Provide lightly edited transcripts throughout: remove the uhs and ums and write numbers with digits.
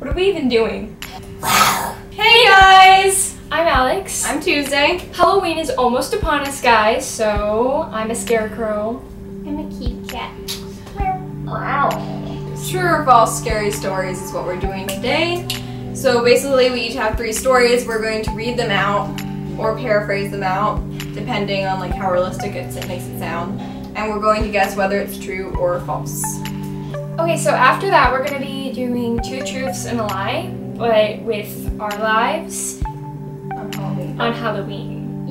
What are we even doing? Hey guys! I'm Alex. I'm Tuesday. Halloween is almost upon us, guys, so I'm a scarecrow. I'm a cute cat. True or false scary stories is what we're doing today. So basically we each have 3 stories. We're going to read them out or paraphrase them out depending on like how realistic it makes it sound. And we're going to guess whether it's true or false. Okay, so after that we're going to be doing 2 truths and a lie, but with our lives on Halloween.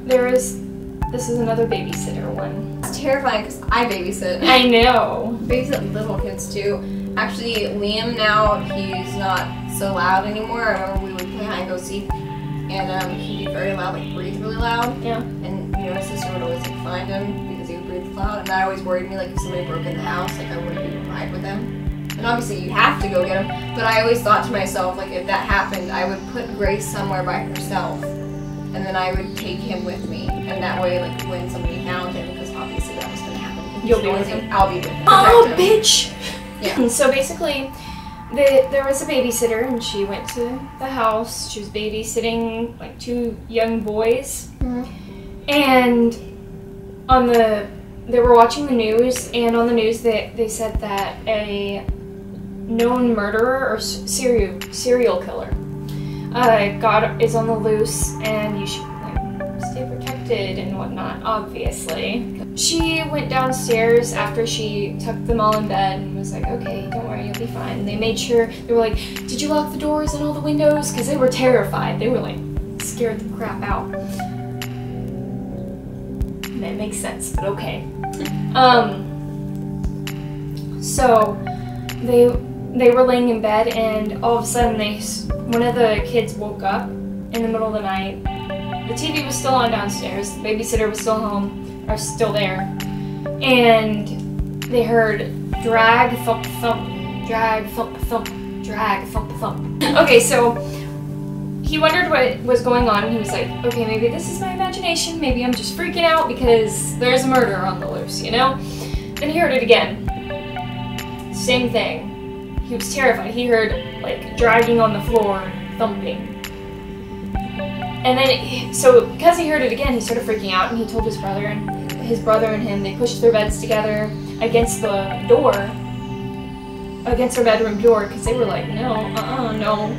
This is another babysitter one. It's terrifying because I babysit. I know. Babysit little kids too. Actually, Liam now, he's not so loud anymore. I remember we would play hide and go seek, and he'd be very loud, like breathe really loud. Yeah. And you know, his sister would always like find him because he would breathe loud, and that always worried me. Like if somebody broke in the house, like I wouldn't be able to hide with them. And obviously you have to go get him. But I always thought to myself, like if that happened, I would put Grace somewhere by herself, and then I would take him with me, and that way, like when somebody found him, because obviously that was going to happen. You'll be with him. I'll be with him. Oh, bitch! Yeah. So basically, there was a babysitter, and she went to the house. She was babysitting like 2 young boys, and they were watching the news, and on the news they said that a known murderer or serial killer is on the loose, and you should stay protected and whatnot, obviously. She went downstairs after she tucked them all in bed and was like, okay, don't worry, you'll be fine. And they made sure, they were like, did you lock the doors and all the windows? Because they were terrified. They were like scared the crap out. That makes sense, but okay. So they were laying in bed, and all of a sudden one of the kids woke up in the middle of the night. The TV was still on downstairs, the babysitter was still home, or still there, and they heard drag, thump, thump, drag, thump, thump, drag, thump, thump. Okay, so he wondered what was going on, and he was like, okay, maybe this is my imagination, maybe I'm just freaking out because there's a murder on the loose, you know? Then he heard it again. Same thing. He was terrified. He heard, like, dragging on the floor, thumping. And then, so because he heard it again, he started freaking out, and he told his brother and him, they pushed their beds together against the door, against their bedroom door, because they were like, no, no.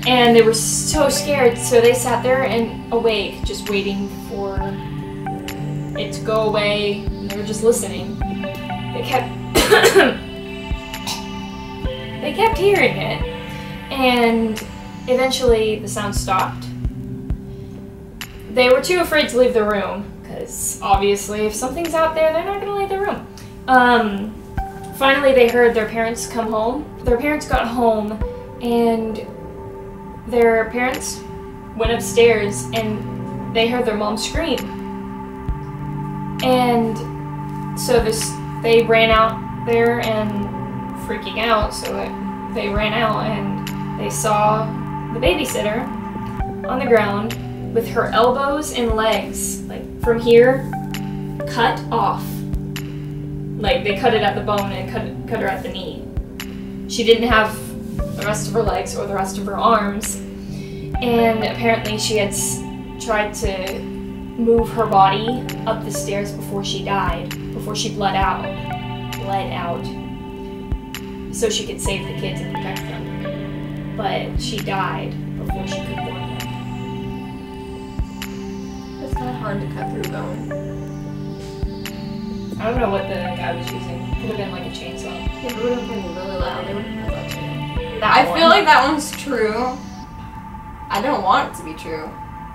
And they were so scared, so they sat there and awake, just waiting for it to go away, and they were just listening. They kept, they kept hearing it, and eventually the sound stopped. They were too afraid to leave the room, because obviously if something's out there, they're not going to leave the room. Finally, they heard their parents come home. Their parents got home, and their parents went upstairs, and they heard their mom scream. And so they ran out there and freaking out, so they ran out, and they saw the babysitter on the ground with her elbows and legs, like from here, cut off. Like they cut it at the bone and cut her at the knee. She didn't have the rest of her legs or the rest of her arms, and apparently she had tried to move her body up the stairs before she died, before she bled out, so she could save the kids and protect them. But she died before she could warn them. It's kind of hard to cut through bone. I don't know what the guy was using. Could have been like a chainsaw. Yeah, but it would have been really loud. They would have had that too. I feel like that one's true. I don't want it to be true.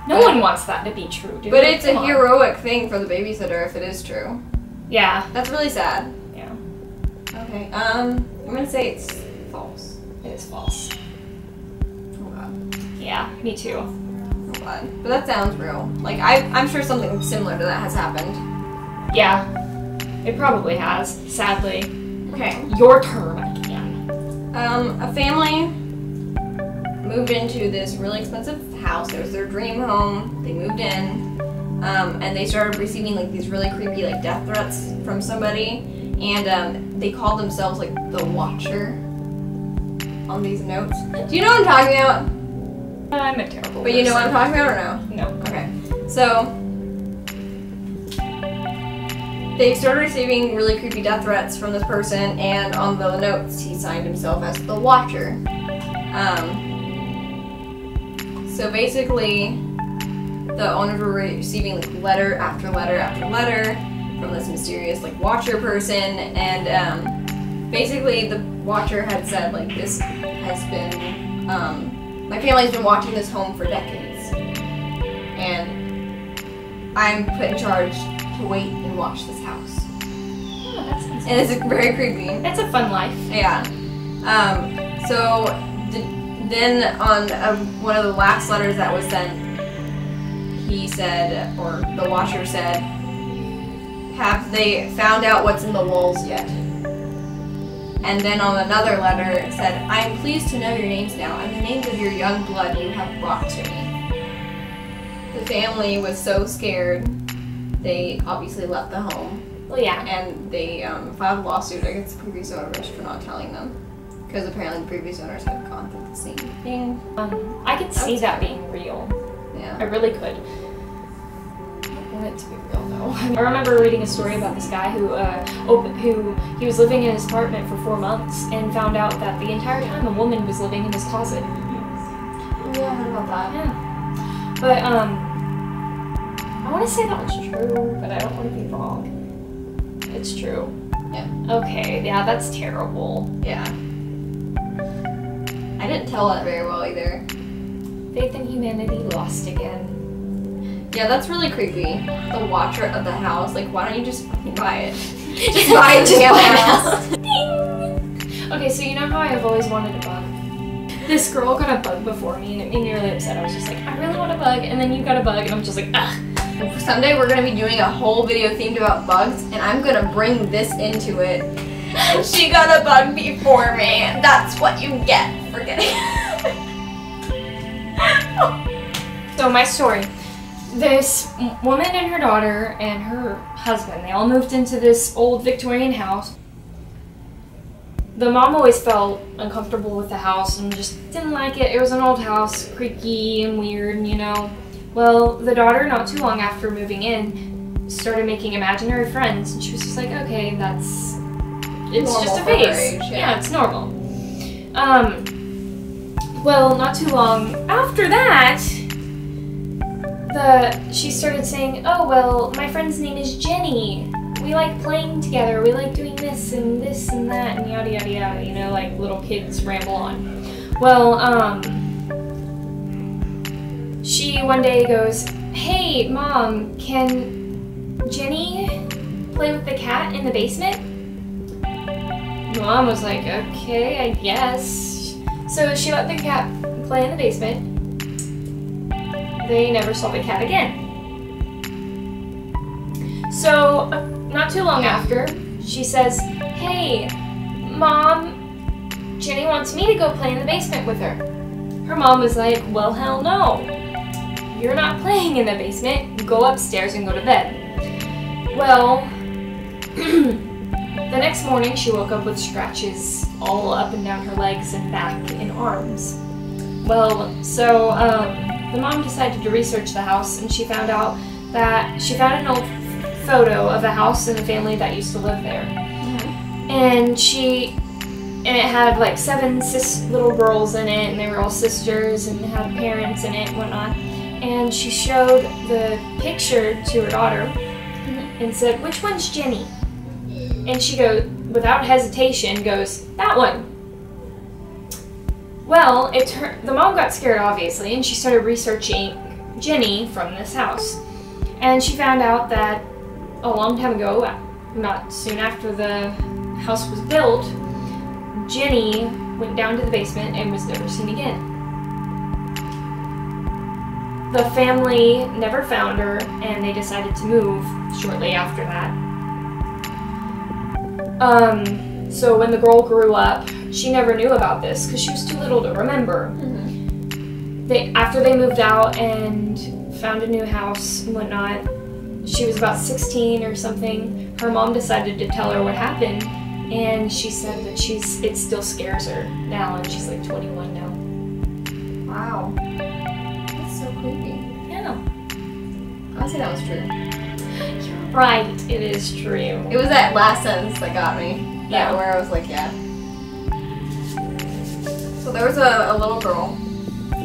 No one wants that to be true, dude. But it's a heroic thing for the babysitter if it is true. Yeah. That's really sad. Yeah. Okay, I'm gonna say it's false. It is false. Oh god. Yeah, me too. Oh god. But that sounds real. Like, I'm sure something similar to that has happened. Yeah. It probably has, sadly. Okay. Your turn again. A family moved into this really expensive house. It was their dream home. They moved in, and they started receiving like these really creepy like death threats from somebody, and they called themselves like the Watcher. on these notes. Do you know what I'm talking about? I'm a terrible But you know what I'm talking about or no? No. Okay. So, they started receiving really creepy death threats from this person, and on the notes, he signed himself as the Watcher. So basically, the owners were receiving like letter after letter after letter from this mysterious like Watcher person, and basically the Watcher had said like, this has been, my family's been watching this home for decades, and I'm put in charge to wait and watch this house. Oh, that sounds And it's very creepy. It's a fun life. Yeah. So then on one of the last letters that was sent, he said, or the Watcher said, have they found out what's in the walls yet? And then on another letter it said, I am pleased to know your names now and the names of your young blood you have brought to me. The family was so scared, they obviously left the home. Well, yeah. And they filed a lawsuit against the previous owners for not telling them. Because apparently the previous owners had gone through the same thing. I could see that being real. Yeah. I really could. I don't want it to be real though. I remember reading a story about this guy who he was living in his apartment for 4 months and found out that the entire time a woman was living in his closet. Yeah, I heard about that. Yeah. But I want to say that was true, but I don't want to be wrong. It's true. Yeah. Okay, yeah, that's terrible. Yeah. I didn't tell that very well either. Faith in humanity lost again. Yeah, that's really creepy. The Watcher of the house. Like, why don't you just fucking buy it? Just buy it, just buy it. Ding! Okay, so you know how I have always wanted a bug? This girl got a bug before me and it made me really upset. I was just like, I really want a bug, and then you got a bug and I'm just like, ugh. Someday we're gonna be doing a whole video themed about bugs, and I'm gonna bring this into it. She got a bug before me. That's what you get for getting. So my story. This woman and her daughter and her husband, they all moved into this old Victorian house. The mom always felt uncomfortable with the house and just didn't like it. It was an old house, creaky and weird, you know. Well, the daughter, not too long after moving in, started making imaginary friends, and she was just like, okay, it's Normal just a for her phase. age, Yeah, it's normal. Well, not too long after that, she started saying, oh, well, my friend's name is Jenny. We like playing together. We like doing this and that and yada yada yada, you know, like little kids ramble on. Well, she one day goes, hey, Mom, can Jenny play with the cat in the basement? Mom was like, okay, I guess. So she let the cat play in the basement. They never saw the cat again. So, not too long after, she says, hey, Mom, Jenny wants me to go play in the basement with her. Her mom was like, well, hell no. You're not playing in the basement. Go upstairs and go to bed. Well, the next morning she woke up with scratches all up and down her legs and back and arms. Well, so the mom decided to research the house, and she found out that she found an old photo of a house and a family that used to live there. Mm-hmm. And it had like 7 little girls in it, and they were all sisters and had parents in it and whatnot. And she showed the picture to her daughter and said, which one's Jenny? And she goes, without hesitation, goes, that one. Well, the mom got scared, obviously, and she started researching Jenny from this house. And she found out that a long time ago, not soon after the house was built, Jenny went down to the basement and was never seen again. The family never found her, and they decided to move shortly after that. So when the girl grew up, she never knew about this because she was too little to remember. Mm-hmm. After they moved out and found a new house and whatnot, she was about 16 or something. Her mom decided to tell her what happened, And she said that it still scares her now, and she's like 21 now. Wow. That's so creepy. Yeah. I would say that was true. You're right, it is true. It was that last sentence that got me. Yeah. Where I was like, yeah. So there was a little girl,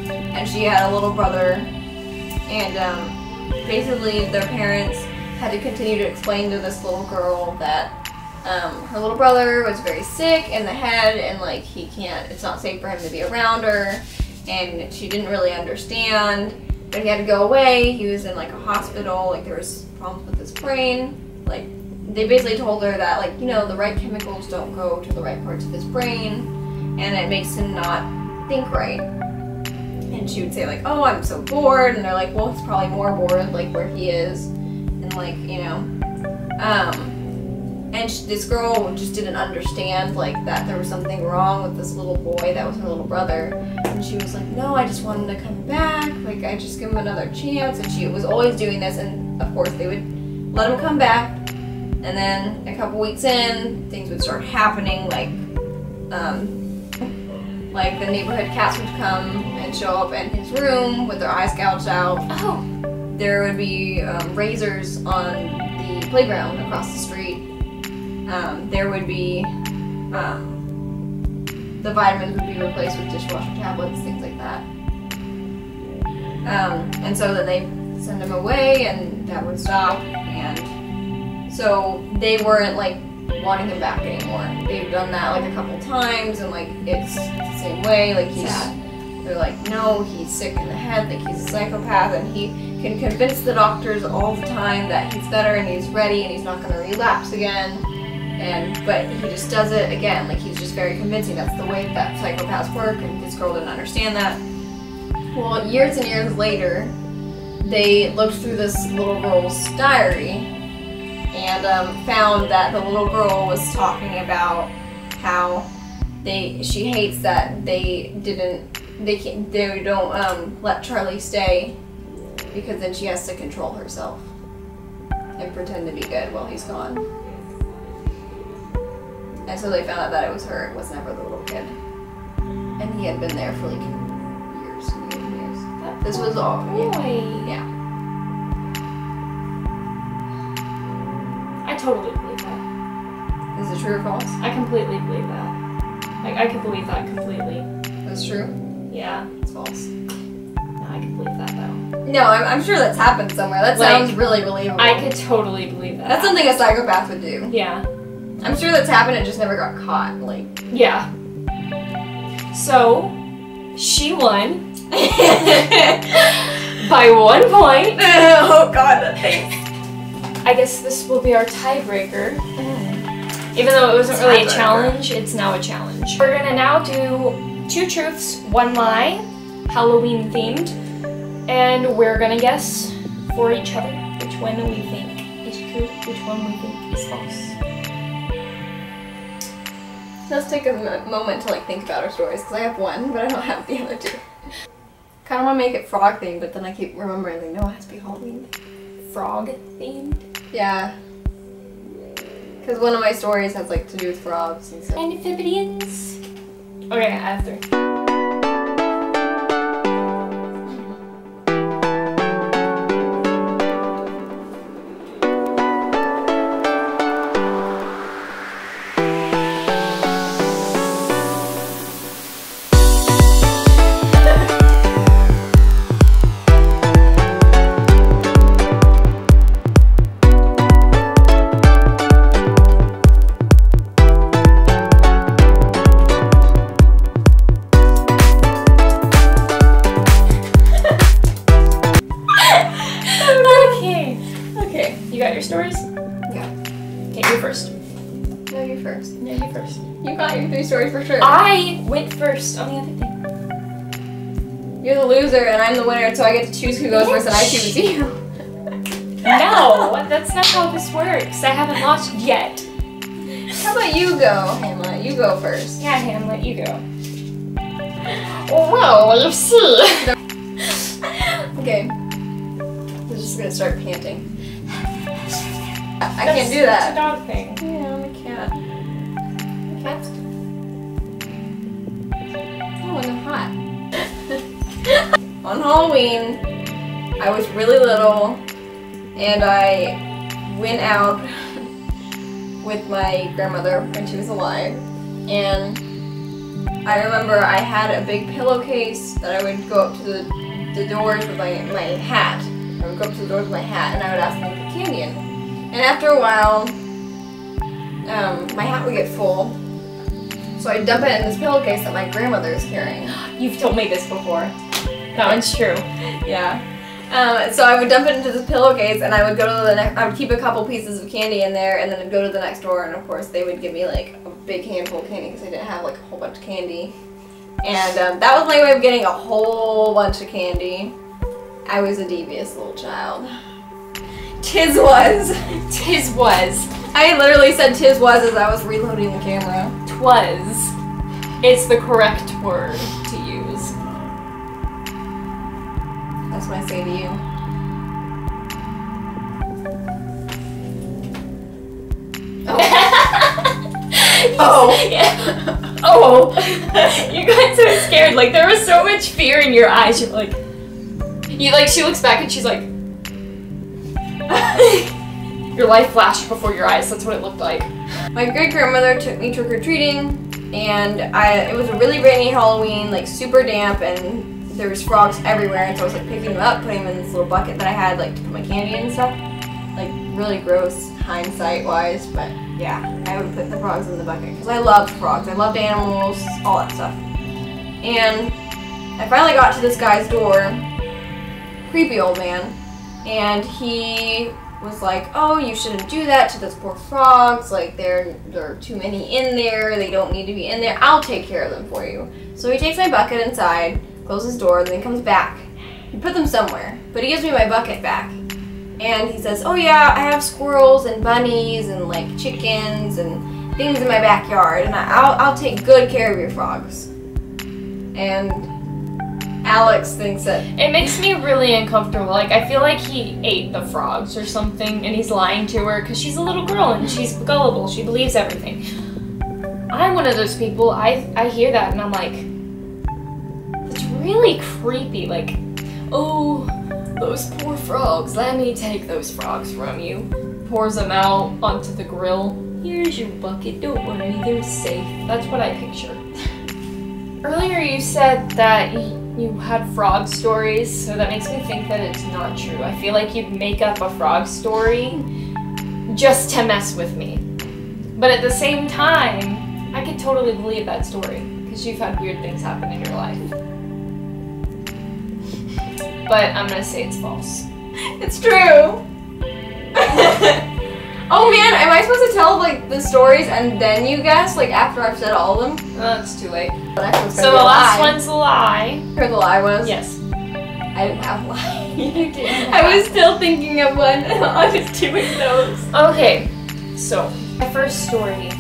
and she had a little brother, and basically their parents had to continue to explain to this little girl that her little brother was very sick in the head, and like it's not safe for him to be around her, and she didn't really understand. But he had to go away. He was in like a hospital. Like there was problems with his brain. Like they basically told her that like the right chemicals don't go to the right parts of his brain, and it makes him not think right. And she would say like, oh, I'm so bored, and they're like, well, he's probably more bored like where he is, and like and this girl just didn't understand like that there was something wrong with this little boy that was her little brother, and she was like, no, I just wanted to come back, like I just give him another chance. And she was always doing this, and of course they would let him come back, and then a couple weeks in, things would start happening, like the neighborhood cats would come and show up in his room with their eyes gouged out. Oh. There would be razors on the playground across the street. There would be the vitamins would be replaced with dishwasher tablets, things like that. And so then they send him away, and that would stop. And so they weren't like wanting him back anymore. They've done that like a couple times, and like it's the same way. Like they're like, no, he's sick in the head, like he's a psychopath, and he can convince the doctors all the time that he's better and he's ready and he's not going to relapse again. But he just does it again. Like he's just very convincing. That's the way that psychopaths work, and this girl didn't understand that. Well, years and years later, they looked through this little girl's diary and found that the little girl was talking about how she hates that they don't let Charlie stay, because then she has to control herself and pretend to be good while he's gone. And so they found out that it was her, it was never the little kid. And he had been there for like years and years and years. This was all, yeah. I totally believe that. Is it true or false? I completely believe that. Like, I can believe that completely. That's true? Yeah. It's false. No, I can believe that though. No, I'm sure that's happened somewhere. That sounds really believable. I could totally believe that. That's something a psychopath would do. Yeah. I'm sure that's happened, it just never got caught, like. Yeah. So, she won. By 1 point. Oh god, that thing. I guess this will be our tiebreaker. Even though it wasn't really a challenge, it's now a challenge. We're gonna now do 2 truths, 1 lie, Halloween themed, and we're gonna guess for each other which one we think is true, which one we think is false. Let's take a moment to like think about our stories, because I have one, but I don't have the other 2. Kind of want to make it frog themed, but then I keep remembering, like, no, it has to be Halloween. Frog themed? Yeah. Because one of my stories has like to do with frogs and stuff. Amphibians. Okay, I have 3. You got your stories? Yeah. Okay, you first. No, you first. No, you first. You got your 3 stories for sure. I went first on the other thing. You're the loser and I'm the winner, so I get to choose who goes first, and I choose you. No, that's not how this works. I haven't lost yet. How about you go, Hamlet? You go first. Yeah, Hamlet, you go. Well, you see. Okay. I'm just gonna start panting. I can't do that. It's a dog thing. Yeah, I'm a cat. Cat's... Oh, and they're hot. On Halloween, I was really little, and I went out with my grandmother when she was alive, and I remember I had a big pillowcase that I would go up to the doors with my hat. I would go up to the doors with my hat, and I would ask them to put candy in. And after a while, my hat would get full, so I'd dump it in this pillowcase that my grandmother is carrying. You've told me this before. That one's true. Yeah. So I would dump it into this pillowcase, and I would go to the next. I would keep a couple pieces of candy in there, and then I'd go to the next door, and of course they would give me like a big handful of candy because I didn't have like a whole bunch of candy. And that was my way of getting a whole bunch of candy. I was a devious little child. Tis was. Tis was. I literally said tis was as I was reloading the camera. Twas. It's the correct word to use. That's what I say to you. Oh. Yeah. Oh. You got so scared. Like, there was so much fear in your eyes. You're like... she looks back and she's like... Your life flashed before your eyes. That's what it looked like. My great-grandmother took me trick-or-treating, and it was a really rainy Halloween, like super damp, and there was frogs everywhere, and so I was like picking them up, putting them in this little bucket that I had like to put my candy in and stuff. Like really gross hindsight-wise, but yeah, I would put the frogs in the bucket because I loved frogs. I loved animals, all that stuff. And I finally got to this guy's door, creepy old man, and he was like, oh, you shouldn't do that to those poor frogs, like there are too many in there, they don't need to be in there, I'll take care of them for you. So he takes my bucket inside, closes his door, and then comes back. He put them somewhere, but he gives me my bucket back. And he says, oh yeah, I have squirrels and bunnies and like chickens and things in my backyard, and I'll take good care of your frogs. And Alex thinks that... It makes me really uncomfortable. Like, I feel like he ate the frogs or something, and he's lying to her because she's a little girl and she's gullible. She believes everything. I'm one of those people. I hear that and I'm like, it's really creepy. Like, oh, those poor frogs. Let me take those frogs from you. Pours them out onto the grill. Here's your bucket. Don't worry, they're safe. That's what I picture. Earlier you said that you had frog stories, so that makes me think that it's not true. I feel like you'd make up a frog story just to mess with me. But at the same time, I could totally believe that story, because you've had weird things happen in your life. But I'm gonna say it's false. It's true! Oh man, am I supposed to tell like the stories and then you guess, like after I've said all of them? That's too late. So the last one's a lie. Heard the lie was? Yes. I didn't have a lie. You did. I was still thinking of one. I was doing those. Okay, so my first story.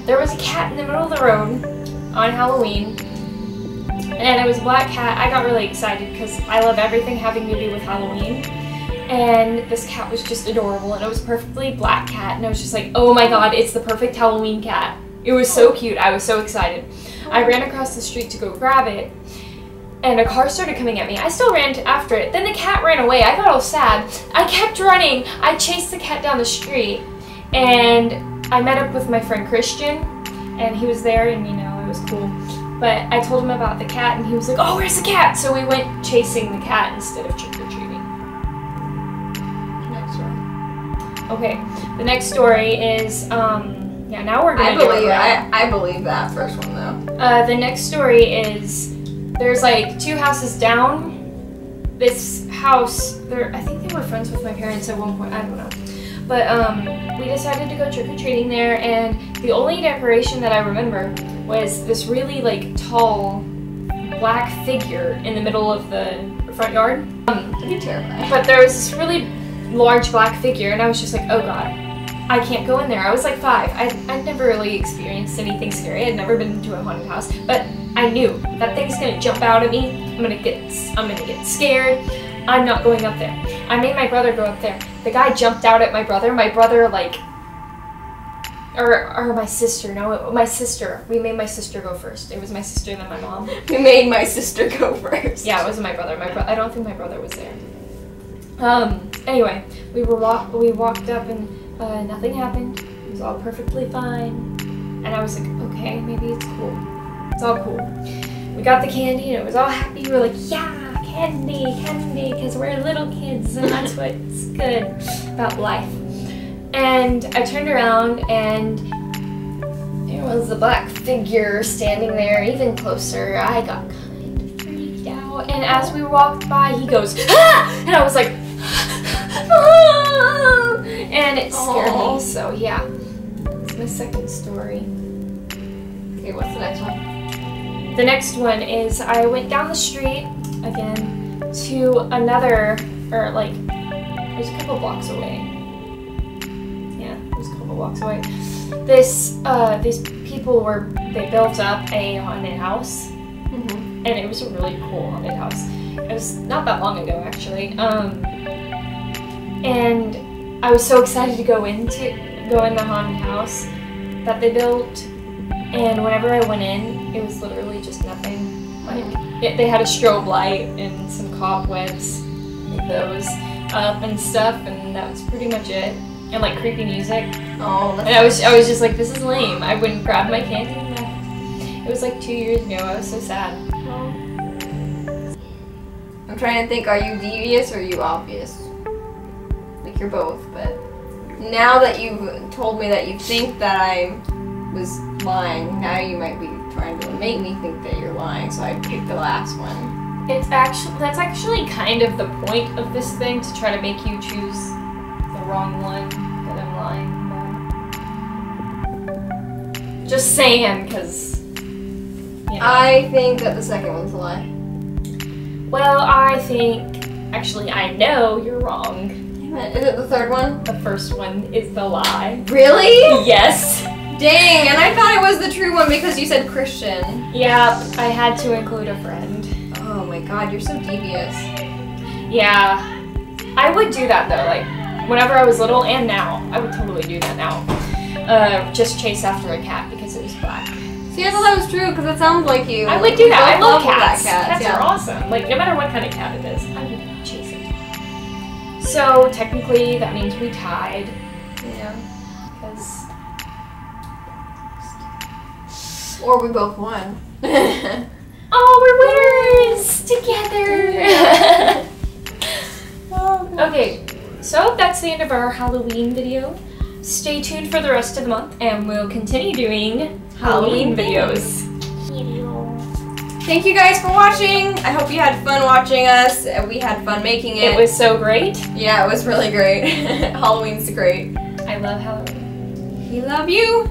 There was a cat in the middle of the road on Halloween, and it was a black cat. I got really excited because I love everything having to do with Halloween. And this cat was just adorable, and it was a perfectly black cat, and I was just like, oh my god, it's the perfect Halloween cat. It was so cute. I was so excited. I ran across the street to go grab it, and a car started coming at me. I still ran after it. Then the cat ran away. I got all sad. I kept running. I chased the cat down the street, and I met up with my friend Christian, and he was there, and you know, it was cool. But I told him about the cat, and he was like, oh, where's the cat? So we went chasing the cat instead of trick-or-treating. Okay, the next story is, yeah, now we're gonna do it right. I believe that first one though. The next story is, there's like 2 houses down. This house, I think they were friends with my parents at one point, I don't know. But we decided to go trick-or-treating there, and the only decoration that I remember was this really like tall black figure in the middle of the front yard. That'd be terrifying. But there was this really large black figure, and I was just like, oh god, I can't go in there. I was like 5. I'd never really experienced anything scary. I'd never been to a haunted house, but I knew that thing's gonna jump out at me. I'm gonna get scared. I'm not going up there. I made my brother go up there. The guy jumped out at my brother. My brother, like, Or my sister. No, my sister. We made my sister go first. It was my sister, then my mom. We made my sister go first. Yeah, it wasn't my brother. I don't think my brother was there. Anyway, we walked up and nothing happened. It was all perfectly fine. And I was like, okay, maybe it's cool. It's all cool. We got the candy and it was all happy. We were like, yeah, candy, because we're little kids and that's what's good about life. And I turned around and there was a black figure standing there even closer. I got kind of freaked out. And as we walked by, he goes, ah! And I was like, ah! And it scared me. So yeah, it's my second story. Okay, what's the next one? The next one is I went down the street again to another, or like, it was a couple blocks away. Yeah, it was a couple blocks away. These people they built up a haunted house, and it was a really cool haunted house. It was not that long ago, actually. And I was so excited to go in the haunted house that they built. And whenever I went in, it was literally just nothing. Like they had a strobe light and some cobwebs, like those up and stuff, and that was pretty much it. And like creepy music. Oh, and I was just like, this is lame. I wouldn't grab my candy and left. It was like 2 years ago. I was so sad. I'm trying to think. Are you devious or are you obvious? Like you're both, but now that you've told me that you think that I was lying, now you might be trying to make me think that you're lying, so I picked the last one. That's actually kind of the point of this thing, to try to make you choose the wrong one that I'm lying about. Just saying, because, you know. I think that the second one's a lie. Well, I know you're wrong. Damn it. Is it the third one? The first one is the lie. Really? Yes. Dang, and I thought it was the true one because you said Christian. Yeah, I had to include a friend. Oh my god, you're so devious. Yeah, I would do that though, like, whenever I was little and now. I would totally do that now. Just chase after a cat because it was black. See, I thought that was true because it sounds like you. I would do that. I love cats. Cats Cats are awesome. Like, no matter what kind of cat it is, I would chase it. So, technically, that means we tied. Yeah. Because... Or we both won. Oh, we're winners together. Okay, so that's the end of our Halloween video. Stay tuned for the rest of the month, and we'll continue doing Halloween videos. Thank you guys for watching. I hope you had fun watching us. We had fun making it. It was so great. Yeah, it was really great. Halloween's great. I love Halloween. We love you.